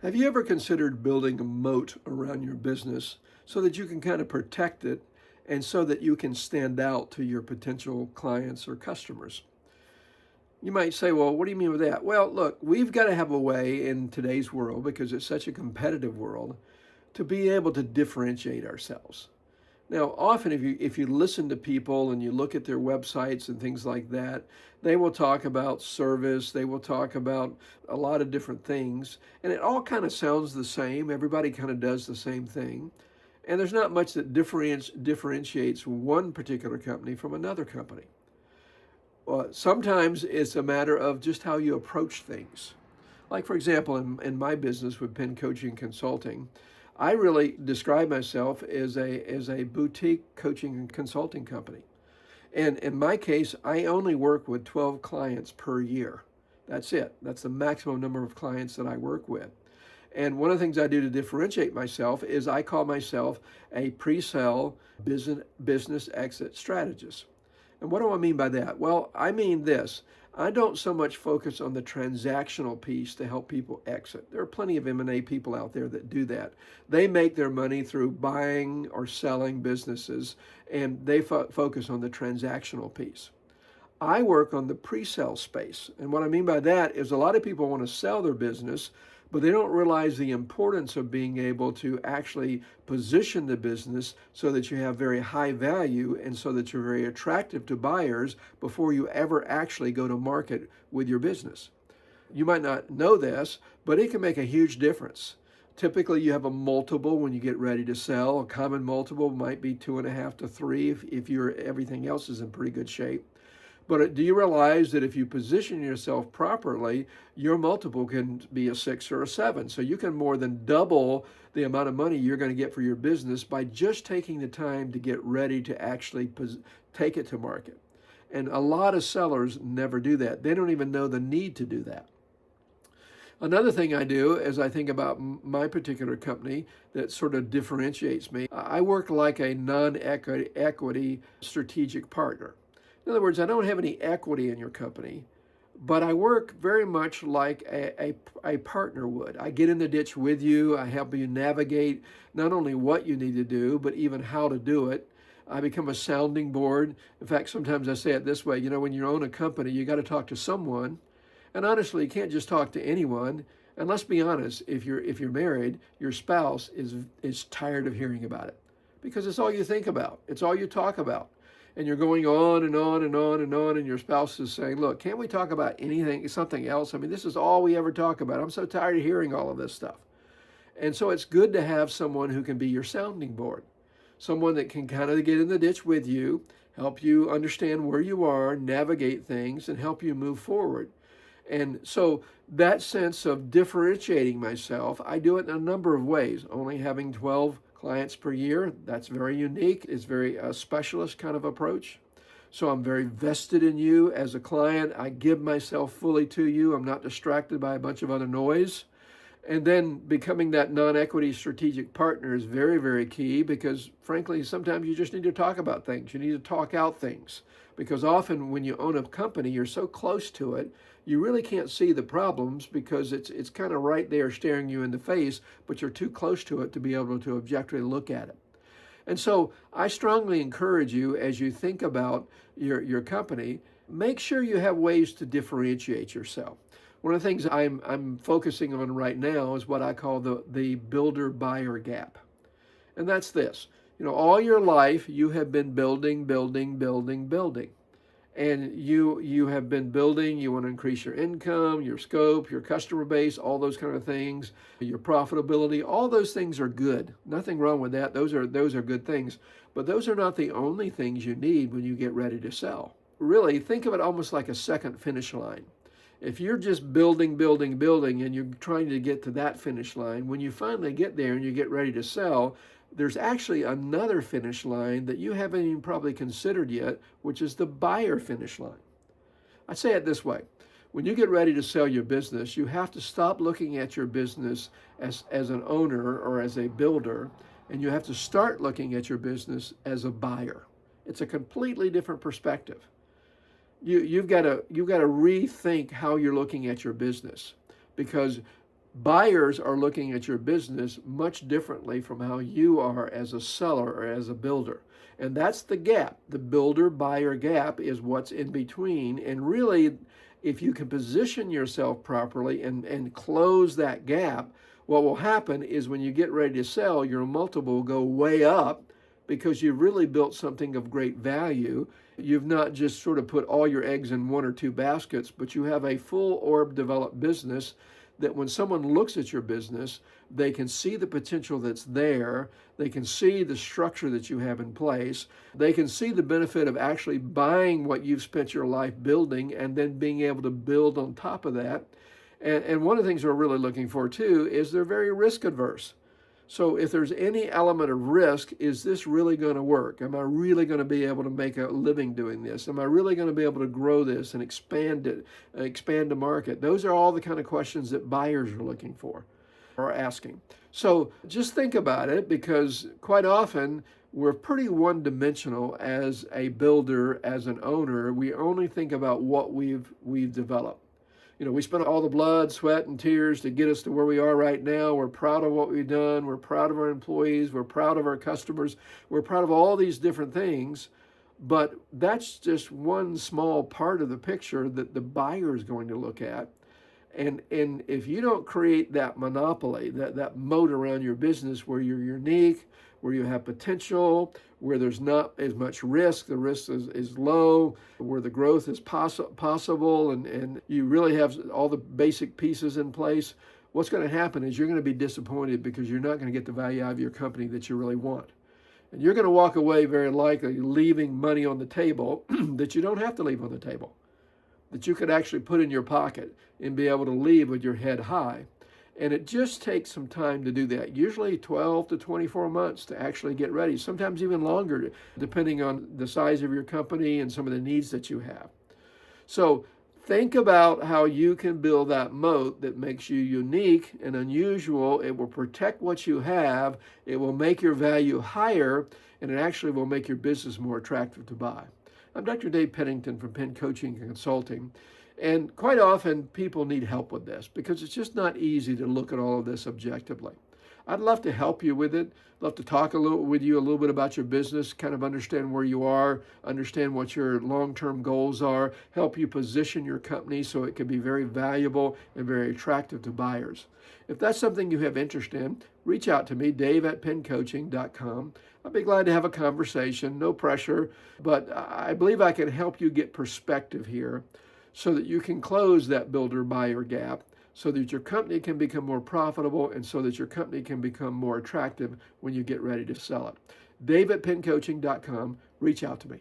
Have you ever considered building a moat around your business so that you can kind of protect it and so that you can stand out to your potential clients or customers? You might say, well, what do you mean with that? Well, look, we've got to have a way in today's world, because it's such a competitive world, to be able to differentiate ourselves. Now, often if you listen to people and you look at their websites and things like that, they will talk about service, they will talk about a lot of different things, and it all kind of sounds the same. Everybody kind of does the same thing. And there's not much that differentiates one particular company from another company. Sometimes it's a matter of just how you approach things. Like, for example, in my business with Penn Coaching Consulting, I really describe myself as a boutique coaching and consulting company. And in my case, I only work with 12 clients per year. That's it. That's the maximum number of clients that I work with. And one of the things I do to differentiate myself is I call myself a pre-sale business exit strategist. And what do I mean by that? Well, I mean this. I don't so much focus on the transactional piece to help people exit. There are plenty of M&A people out there that do that. They make their money through buying or selling businesses, and they focus on the transactional piece. I work on the pre-sale space. And what I mean by that is a lot of people want to sell their business, but they don't realize the importance of being able to actually position the business so that you have very high value and so that you're very attractive to buyers before you ever actually go to market with your business. You might not know this, but it can make a huge difference. Typically, you have a multiple when you get ready to sell. A common multiple might be 2.5 to 3 if everything else is in pretty good shape. But do you realize that if you position yourself properly, your multiple can be a 6 or a 7? So you can more than double the amount of money you're going to get for your business by just taking the time to get ready to actually take it to market. And a lot of sellers never do that. They don't even know the need to do that. Another thing I do as I think about my particular company that sort of differentiates me, I work like a non-equity strategic partner. In other words, I don't have any equity in your company, but I work very much like a partner would. I get in the ditch with you. I help you navigate not only what you need to do, but even how to do it. I become a sounding board. In fact, sometimes I say it this way, when you own a company, you got to talk to someone. And honestly, you can't just talk to anyone. And let's be honest, if you're married, your spouse is tired of hearing about it because it's all you think about. It's all you talk about. And you're going on and on and on and on, and your spouse is saying, look, can't we talk about anything, something else? I mean, this is all we ever talk about. I'm so tired of hearing all of this stuff. And so it's good to have someone who can be your sounding board, someone that can kind of get in the ditch with you, help you understand where you are, navigate things, and help you move forward. And so that sense of differentiating myself, I do it in a number of ways. Only having 12 clients per year, that's very unique. It's very specialist kind of approach. So I'm very vested in you as a client. I give myself fully to you. I'm not distracted by a bunch of other noise. And then becoming that non-equity strategic partner is very, very key because, frankly, sometimes you just need to talk about things. You need to talk out things because often when you own a company, you're so close to it, you really can't see the problems because it's kind of right there staring you in the face, but you're too close to it to be able to objectively look at it. And so I strongly encourage you as you think about your company, make sure you have ways to differentiate yourself. One of the things I'm focusing on right now is what I call the builder-buyer gap. And that's this. All your life you have been building, building, building, building. And you have been building, you want to increase your income, your scope, your customer base, all those kind of things, your profitability, all those things are good. Nothing wrong with that. Those are good things. But those are not the only things you need when you get ready to sell. Really, think of it almost like a second finish line. If you're just building, building, building, and you're trying to get to that finish line, when you finally get there and you get ready to sell, there's actually another finish line that you haven't even probably considered yet, which is the buyer finish line. I say it this way. When you get ready to sell your business, you have to stop looking at your business as an owner or as a builder, and you have to start looking at your business as a buyer. It's a completely different perspective. You've got to rethink how you're looking at your business because Buyers are looking at your business much differently from how you are as a seller or as a builder. And that's the gap. The builder buyer gap is what's in between. And really, if you can position yourself properly and close that gap, what will happen is when you get ready to sell, your multiple will go way up because you've really built something of great value. You've not just sort of put all your eggs in one or two baskets, but you have a full orb developed business that when someone looks at your business, they can see the potential that's there. They can see the structure that you have in place. They can see the benefit of actually buying what you've spent your life building and then being able to build on top of that. And one of the things we're really looking for too is they're very risk adverse. So if there's any element of risk, is this really going to work? Am I really going to be able to make a living doing this? Am I really going to be able to grow this and expand it, expand the market? Those are all the kind of questions that buyers are looking for or asking. So just think about it, because quite often we're pretty one-dimensional as a builder, as an owner. We only think about what we've developed. We spent all the blood, sweat, and tears to get us to where we are right now. We're proud of what we've done. We're proud of our employees. We're proud of our customers. We're proud of all these different things. But that's just one small part of the picture that the buyer is going to look at. And if you don't create that monopoly, that moat around your business where you're unique, where you have potential, where there's not as much risk, the risk is low, where the growth is possible, and you really have all the basic pieces in place, what's going to happen is you're going to be disappointed because you're not going to get the value out of your company that you really want. And you're going to walk away very likely leaving money on the table that you don't have to leave on the table, that you could actually put in your pocket and be able to leave with your head high. And it just takes some time to do that, usually 12 to 24 months to actually get ready, sometimes even longer, depending on the size of your company and some of the needs that you have. So think about how you can build that moat that makes you unique and unusual. It will protect what you have, it will make your value higher, and it actually will make your business more attractive to buy. I'm Dr. Dave Pennington from Penn Coaching and Consulting. And quite often people need help with this because it's just not easy to look at all of this objectively. I'd love to help you with it. Love to talk with you a little bit about your business, kind of understand where you are, understand what your long-term goals are, help you position your company so it can be very valuable and very attractive to buyers. If that's something you have interest in, reach out to me, dave@penncoaching.com. I'd be glad to have a conversation, no pressure, but I believe I can help you get perspective here so that you can close that builder-buyer gap, so that your company can become more profitable and so that your company can become more attractive when you get ready to sell it. Dave@penncoaching.com. Reach out to me.